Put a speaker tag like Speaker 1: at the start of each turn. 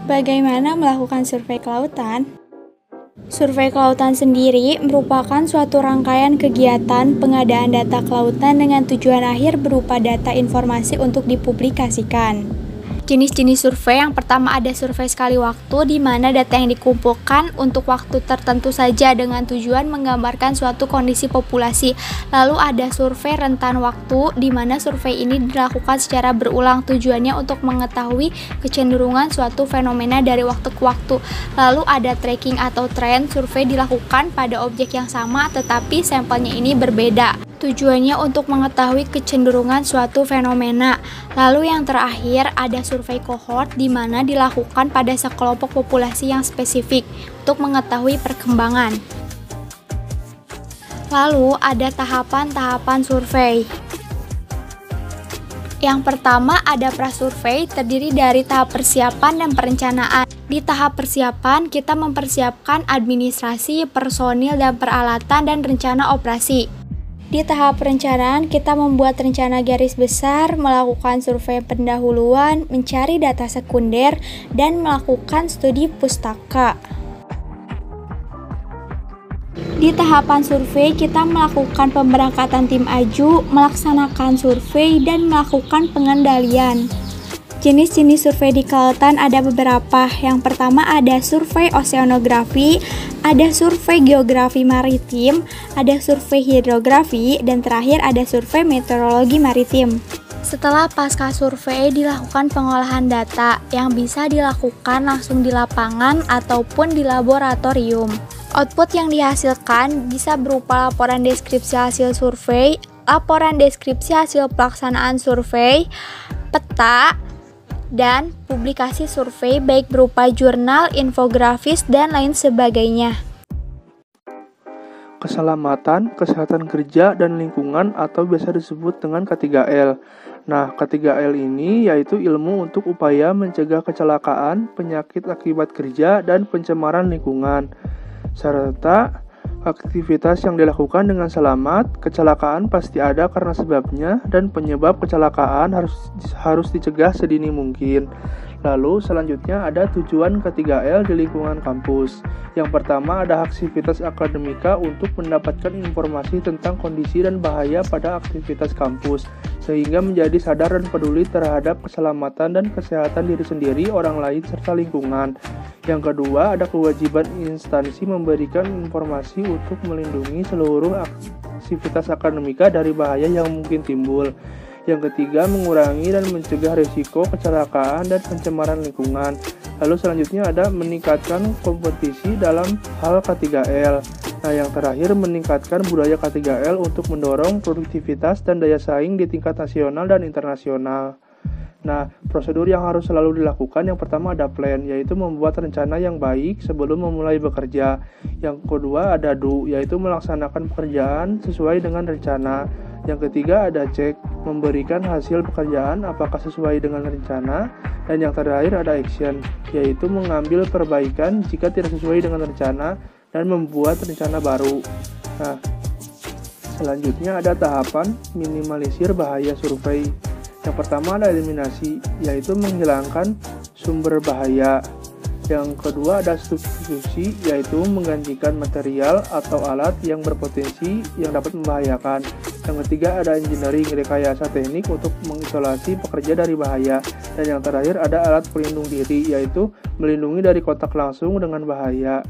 Speaker 1: Bagaimana melakukan survei kelautan? Survei kelautan sendiri merupakan suatu rangkaian kegiatan pengadaan data kelautan dengan tujuan akhir berupa data informasi untuk dipublikasikan. Jenis-jenis survei yang pertama ada survei sekali waktu, di mana data yang dikumpulkan untuk waktu tertentu saja dengan tujuan menggambarkan suatu kondisi populasi. Lalu ada survei rentan waktu, di mana survei ini dilakukan secara berulang, tujuannya untuk mengetahui kecenderungan suatu fenomena dari waktu ke waktu. Lalu ada tracking atau trend, survei dilakukan pada objek yang sama tetapi sampelnya ini berbeda. Tujuannya untuk mengetahui kecenderungan suatu fenomena. Lalu yang terakhir ada survei kohort, di mana dilakukan pada sekelompok populasi yang spesifik untuk mengetahui perkembangan. Lalu ada tahapan-tahapan survei. Yang pertama ada prasurvei, terdiri dari tahap persiapan dan perencanaan. Di tahap persiapan, kita mempersiapkan administrasi, personil dan peralatan, dan rencana operasi. Di tahap perencanaan, kita membuat rencana garis besar, melakukan survei pendahuluan, mencari data sekunder, dan melakukan studi pustaka. Di tahapan survei, kita melakukan pemberangkatan tim aju, melaksanakan survei, dan melakukan pengendalian. Jenis-jenis survei di kelautan ada beberapa. Yang pertama ada survei oseanografi, ada survei geografi maritim, ada survei hidrografi, dan terakhir ada survei meteorologi maritim. Setelah pasca survei dilakukan pengolahan data yang bisa dilakukan langsung di lapangan ataupun di laboratorium. Output yang dihasilkan bisa berupa laporan deskripsi hasil survei, laporan deskripsi hasil pelaksanaan survei, peta, dan publikasi survei baik berupa jurnal, infografis, dan lain sebagainya.
Speaker 2: Keselamatan, kesehatan kerja, dan lingkungan atau biasa disebut dengan K3L. Nah, K3L ini yaitu ilmu untuk upaya mencegah kecelakaan, penyakit akibat kerja, dan pencemaran lingkungan, serta aktivitas yang dilakukan dengan selamat. Kecelakaan pasti ada karena sebabnya, dan penyebab kecelakaan harus dicegah sedini mungkin. Lalu selanjutnya ada tujuan K3L di lingkungan kampus. Yang pertama ada aktivitas akademika untuk mendapatkan informasi tentang kondisi dan bahaya pada aktivitas kampus, sehingga menjadi sadar dan peduli terhadap keselamatan dan kesehatan diri sendiri, orang lain, serta lingkungan. Yang kedua, ada kewajiban instansi memberikan informasi untuk melindungi seluruh aktivitas akademika dari bahaya yang mungkin timbul. Yang ketiga, mengurangi dan mencegah risiko kecelakaan dan pencemaran lingkungan. Lalu selanjutnya ada meningkatkan kompetisi dalam hal K3L. Nah, yang terakhir meningkatkan budaya K3L untuk mendorong produktivitas dan daya saing di tingkat nasional dan internasional. Nah, prosedur yang harus selalu dilakukan, yang pertama ada plan, yaitu membuat rencana yang baik sebelum memulai bekerja. Yang kedua ada do, yaitu melaksanakan pekerjaan sesuai dengan rencana. Yang ketiga ada cek, memberikan hasil pekerjaan apakah sesuai dengan rencana. Dan yang terakhir ada action, yaitu mengambil perbaikan jika tidak sesuai dengan rencana dan membuat rencana baru. Nah, selanjutnya ada tahapan minimalisir bahaya survei. Yang pertama ada eliminasi, yaitu menghilangkan sumber bahaya. Yang kedua ada substitusi, yaitu menggantikan material atau alat yang berpotensi yang dapat membahayakan. Yang ketiga ada engineering, rekayasa teknik untuk mengisolasi pekerja dari bahaya. Dan yang terakhir ada alat pelindung diri, yaitu melindungi dari kontak langsung dengan bahaya.